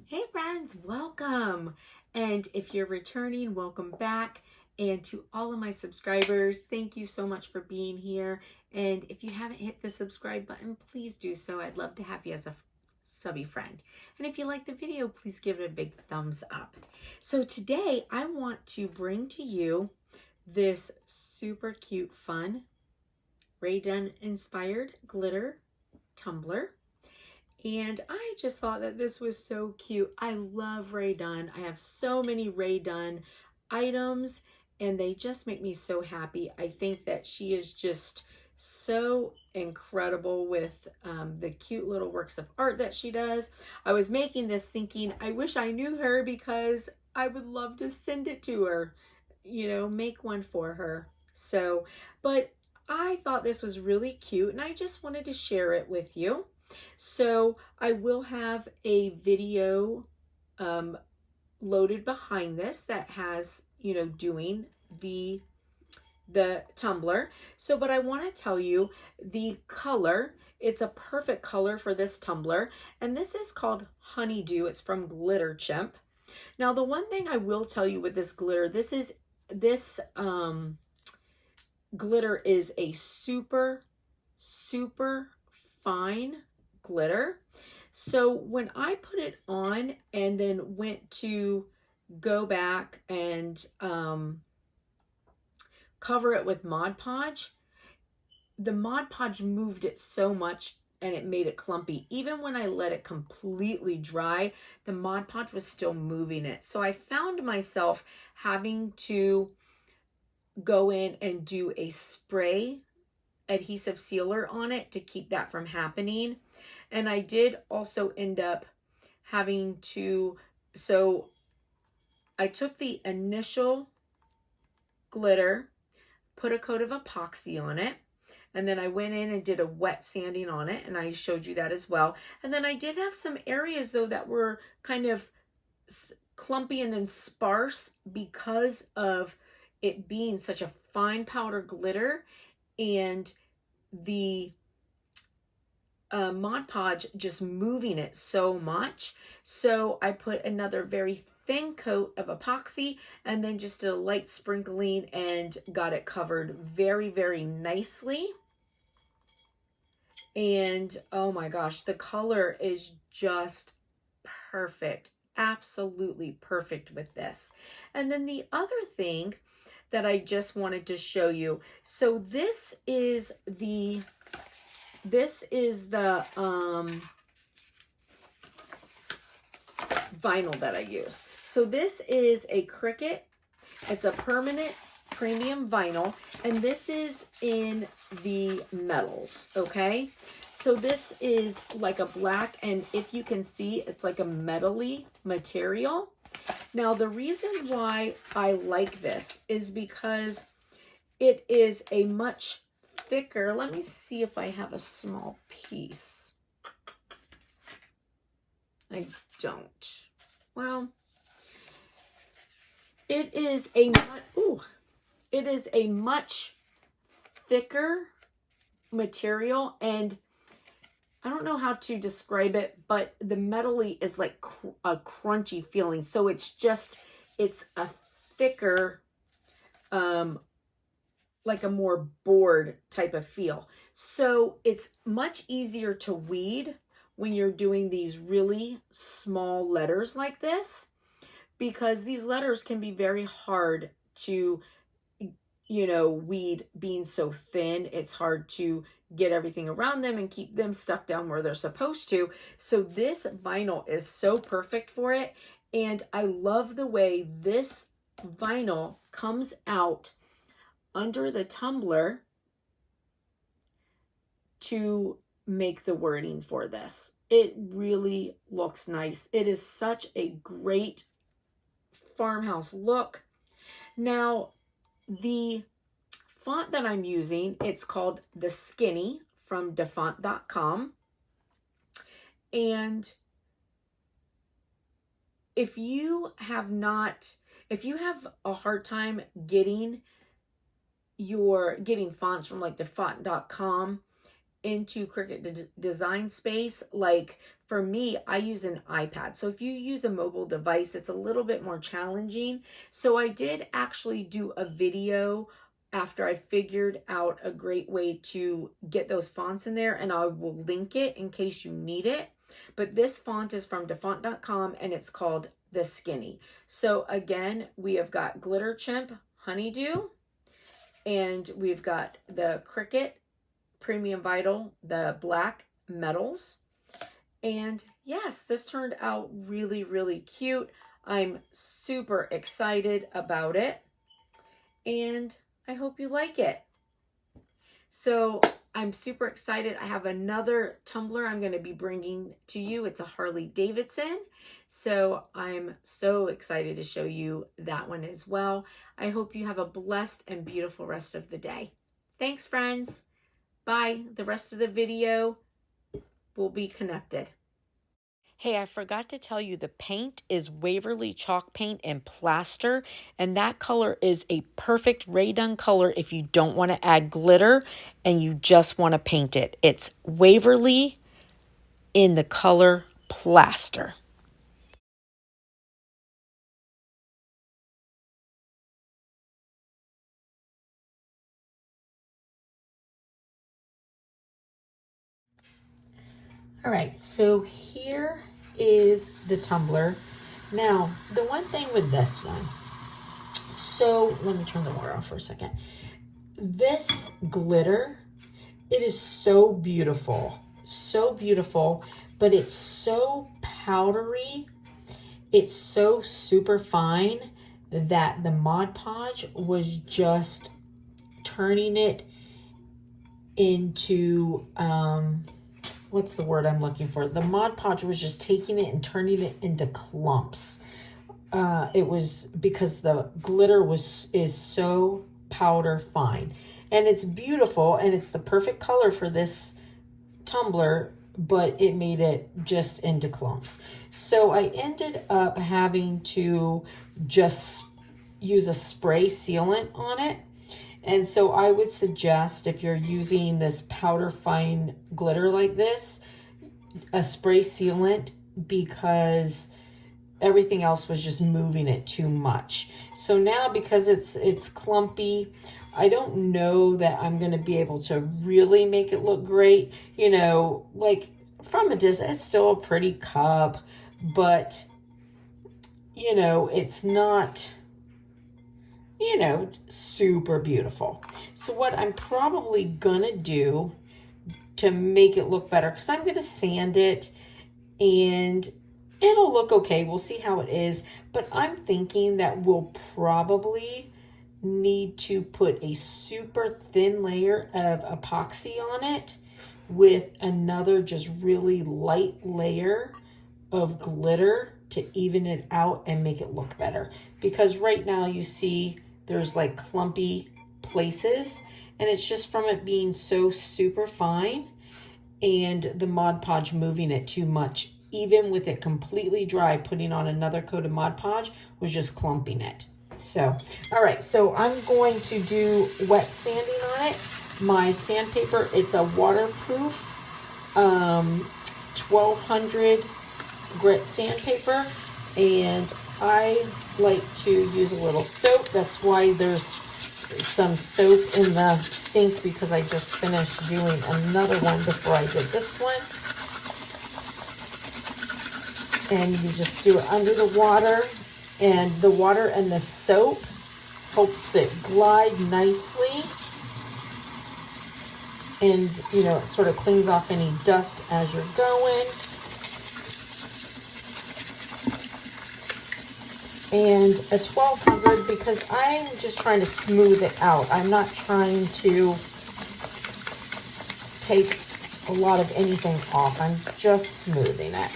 Hey friends, welcome. And if you're returning, welcome back. And to all of my subscribers, thank you so much for being here. And if you haven't hit the subscribe button, please do so. I'd love to have you as a subby friend. And if you like the video, please give it a big thumbs up. So today I want to bring to you this super cute, fun, Rae Dunn inspired glitter tumbler. And I just thought that this was so cute. I love Rae Dunn. I have so many Rae Dunn items and they just make me so happy. I think that she is just so incredible with the cute little works of art that she does. I was making this thinking, I wish I knew her because I would love to send it to her, you know, make one for her. So, but I thought this was really cute and I just wanted to share it with you. So I will have a video loaded behind this that has, you know, doing the tumbler. So, but I want to tell you the color. It's a perfect color for this tumbler. And this is called Honeydew. It's from Glitter Chimp. Now, the one thing I will tell you with this glitter, this glitter is a super, super fine glitter. So when I put it on and then went to go back and cover it with Mod Podge, the Mod Podge moved it so much and it made it clumpy. Even when I let it completely dry, the Mod Podge was still moving it. So I found myself having to go in and do a spray adhesive sealer on it to keep that from happening. And I did also end up having to, so I took the initial glitter, put a coat of epoxy on it, and then I went in and did a wet sanding on it, and I showed you that as well. And then I did have some areas though that were kind of clumpy and then sparse because of it being such a fine powder glitter and the Mod Podge just moving it so much. So I put another very thin coat of epoxy and then just a light sprinkling and got it covered very, very nicely. And oh my gosh, the color is just perfect. Absolutely perfect with this. And then the other thing that I just wanted to show you. So this is the vinyl that I use. So this is a Cricut. It's a permanent premium vinyl, and this is in the metals, okay? So this is like a black, and if you can see, it's like a metally material. Now, the reason why I like this is because it is a much thicker, let me see if I have a small piece. I don't. Well, it is a much thicker material, and I don't know how to describe it, but the metally is like a crunchy feeling. So it's a thicker, like a more board type of feel. So it's much easier to weed when you're doing these really small letters like this, because these letters can be very hard to, you know, weed being so thin. It's hard to get everything around them and keep them stuck down where they're supposed to. So this vinyl is so perfect for it. And I love the way this vinyl comes out under the tumbler to make the wording for this. It really looks nice. It is such a great farmhouse look. Now, the font that I'm using, it's called The Skinny from dafont.com. And if you have a hard time getting fonts from like dafont.com, into Cricut Design Space, like for me, I use an iPad. So if you use a mobile device, it's a little bit more challenging. So I did actually do a video after I figured out a great way to get those fonts in there, and I will link it in case you need it. But this font is from dafont.com and it's called The Skinny. So again, we have got Glitter Chimp Honeydew, and we've got the Cricut Premium Vital, the black metals. And yes, this turned out really, really cute. I'm super excited about it, and I hope you like it. So I'm super excited. I have another tumbler I'm going to be bringing to you. It's a Harley Davidson. So I'm so excited to show you that one as well. I hope you have a blessed and beautiful rest of the day. Thanks, friends. Bye. The rest of the video will be connected. Hey, I forgot to tell you the paint is Waverly chalk paint and plaster, and that color is a perfect Rae Dunn color if you don't want to add glitter and you just want to paint it. It's Waverly in the color plaster. All right, so here is the tumbler. Now, the one thing with this one, so let me turn the water off for a second. This glitter, it is so beautiful, but it's so powdery. It's so super fine that the Mod Podge was just turning it into, what's the word I'm looking for? The Mod Podge was just taking it and turning it into clumps. It was because the glitter is so powder fine, and it's beautiful, and it's the perfect color for this tumbler, but it made it just into clumps. So I ended up having to just use a spray sealant on it. And so I would suggest, if you're using this powder fine glitter like this, a spray sealant, because everything else was just moving it too much. So now, because it's clumpy, I don't know that I'm going to be able to really make it look great. You know, like from a distance, it's still a pretty cup, but you know, it's not, you know, super beautiful. So what I'm probably gonna do to make it look better, because I'm gonna sand it and it'll look okay. We'll see how it is. But I'm thinking that we'll probably need to put a super thin layer of epoxy on it with another just really light layer of glitter to even it out and make it look better. Because right now you see there's like clumpy places, and it's just from it being so super fine and the Mod Podge moving it too much. Even with it completely dry, putting on another coat of Mod Podge was just clumping it. So, all right, so I'm going to do wet sanding on it. My sandpaper, it's a waterproof 1200 grit sandpaper, and I like to use a little soap. That's why there's some soap in the sink, because I just finished doing another one before I did this one. And you just do it under the water, and the water and the soap helps it glide nicely, and you know, it sort of cleans off any dust as you're going. And a 1200, because I'm just trying to smooth it out. I'm not trying to take a lot of anything off. I'm just smoothing it.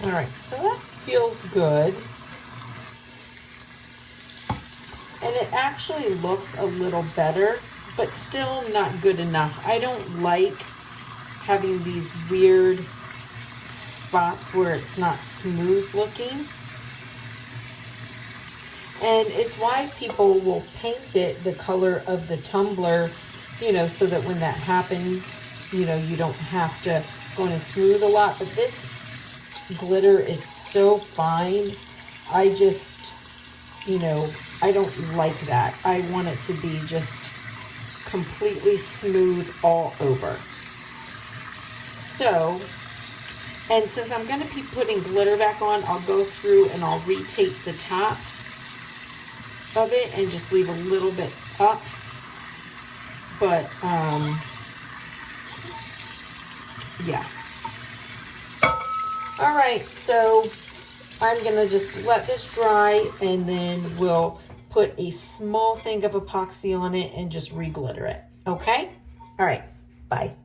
All right, so that feels good. And it actually looks a little better, but still not good enough. I don't like having these weird spots where it's not smooth looking. And it's why people will paint it the color of the tumbler, you know, so that when that happens, you know, you don't have to go in and smooth a lot. But this glitter is so fine. I just, you know, I don't like that. I want it to be just completely smooth all over. So, and since I'm going to be putting glitter back on, I'll go through and I'll retape the top of it and just leave a little bit up. But, yeah. All right, so I'm going to just let this dry, and then we'll put a small thing of epoxy on it and just re-glitter it. Okay? All right, bye.